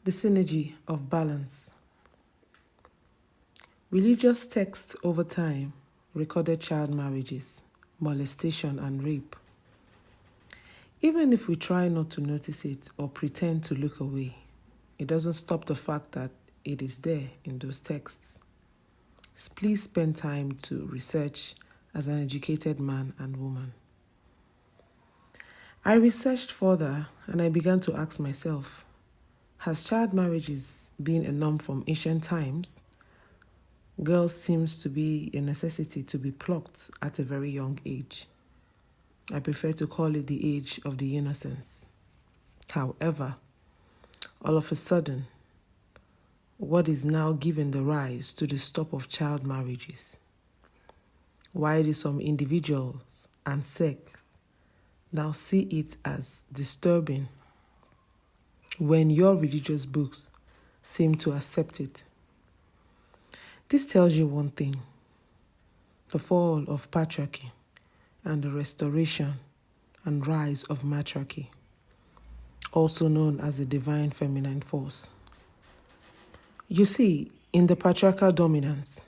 The synergy of balance. Religious texts over time recorded child marriages, molestation, and rape. Even if we try not to notice it or pretend to look away, it doesn't stop the fact that it is there in those texts. Please spend time to research as an educated man and woman. I researched further and I began to ask myself, has child marriages been a norm from ancient times? Girls seems to be a necessity to be plucked at a very young age. I prefer to call it the age of the innocence. However, all of a sudden, what is now giving the rise to the stop of child marriages? Why do some individuals and sects now see it as disturbing when your religious books seem to accept it? This tells you one thing: the fall of patriarchy and the restoration and rise of matriarchy, also known as the divine feminine force. You see, in the patriarchal dominance,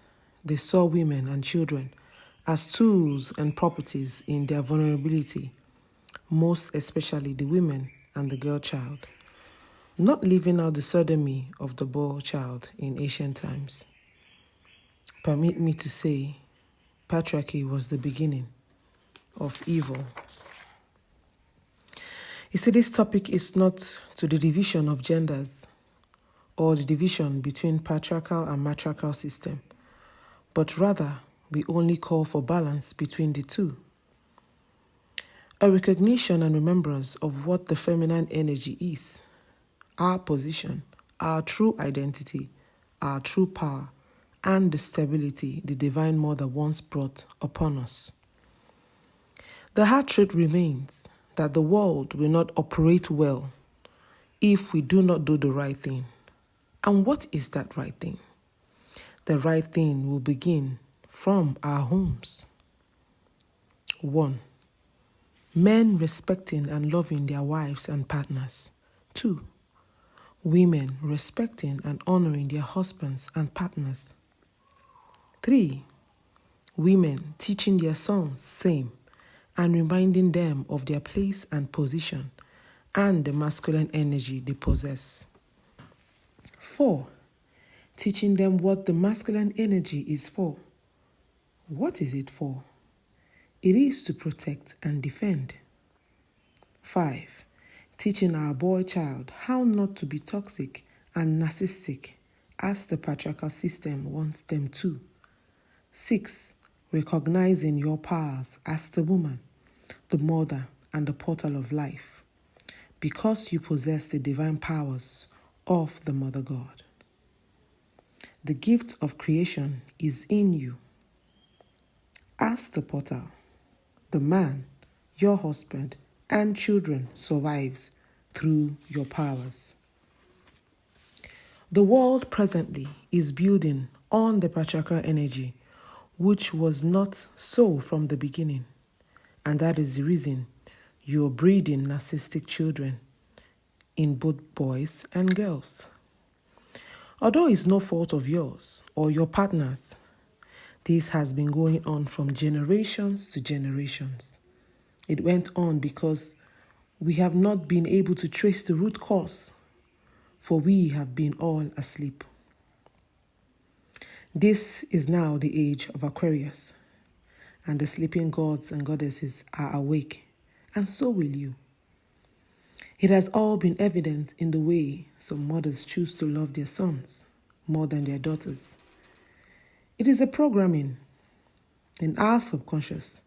they saw women and children as tools and properties in their vulnerability, most especially the women and the girl child, not leaving out the sodomy of the boy child in ancient times. Permit me to say, patriarchy was the beginning of evil. You see, this topic is not to the division of genders or the division between patriarchal and matriarchal system, but rather we only call for balance between the two. A recognition and remembrance of what the feminine energy is, our position, our true identity, our true power, and the stability the Divine Mother once brought upon us. The hard truth remains that the world will not operate well if we do not do the right thing. And what is that right thing? The right thing will begin from our homes. 1. Men respecting and loving their wives and partners. 2. Women respecting and honoring their husbands and partners. 3. Women teaching their sons same and reminding them of their place and position and the masculine energy they possess. 4. Teaching them what the masculine energy is for. What is it for? It is to protect and defend. 5. Teaching our boy child how not to be toxic and narcissistic as the patriarchal system wants them to. 6. Recognizing your powers as the woman, the mother, and the portal of life, because you possess the divine powers of the Mother God. The gift of creation is in you. As the portal, the man, your husband, and children survives through your powers. The world presently is building on the patriarchal energy, which was not so from the beginning, and that is the reason you're breeding narcissistic children in both boys and girls. Although it's no fault of yours or your partner's, this has been going on from generations to generations. It went on because we have not been able to trace the root cause, for we have been all asleep. This is now the age of Aquarius, and the sleeping gods and goddesses are awake, and so will you. It has all been evident in the way some mothers choose to love their sons more than their daughters. It is a programming in our subconscious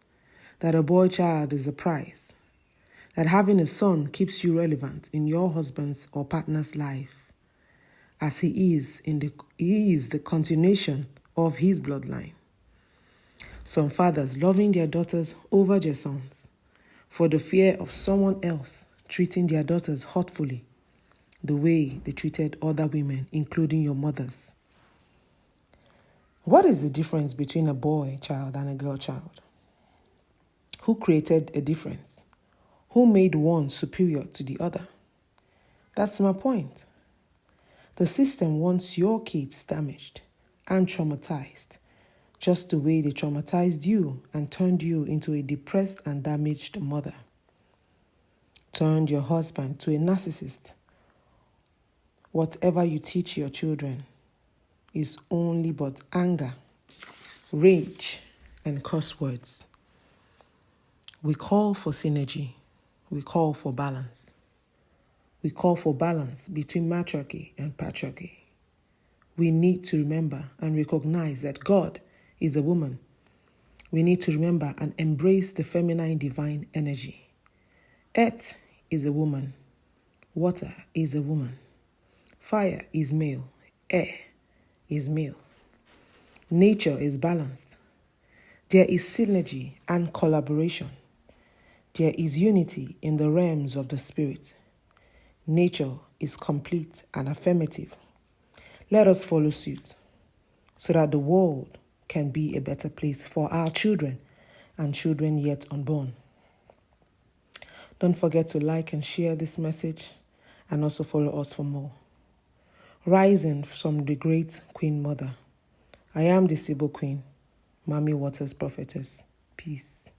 that a boy child is a prize, that having a son keeps you relevant in your husband's or partner's life, as he is the continuation of his bloodline. Some fathers loving their daughters over their sons for the fear of someone else treating their daughters hurtfully, the way they treated other women, including your mothers. What is the difference between a boy child and a girl child? Who created a difference? Who made one superior to the other? That's my point. The system wants your kids damaged and traumatized, just the way they traumatized you and turned you into a depressed and damaged mother. Turned your husband to a narcissist. Whatever you teach your children is only but anger, rage, and curse words. We call for synergy. We call for balance. We call for balance between matriarchy and patriarchy. We need to remember and recognize that God is a woman. We need to remember and embrace the feminine divine energy. Earth is a woman. Water is a woman. Fire is male. Air is male. Nature is balanced. There is synergy and collaboration. There is unity in the realms of the spirit. Nature is complete and affirmative. Let us follow suit so that the world can be a better place for our children and children yet unborn. Don't forget to like and share this message and also follow us for more. Rising from the great Queen Mother. I am the Sibyl Queen, Mami Waters Prophetess. Peace.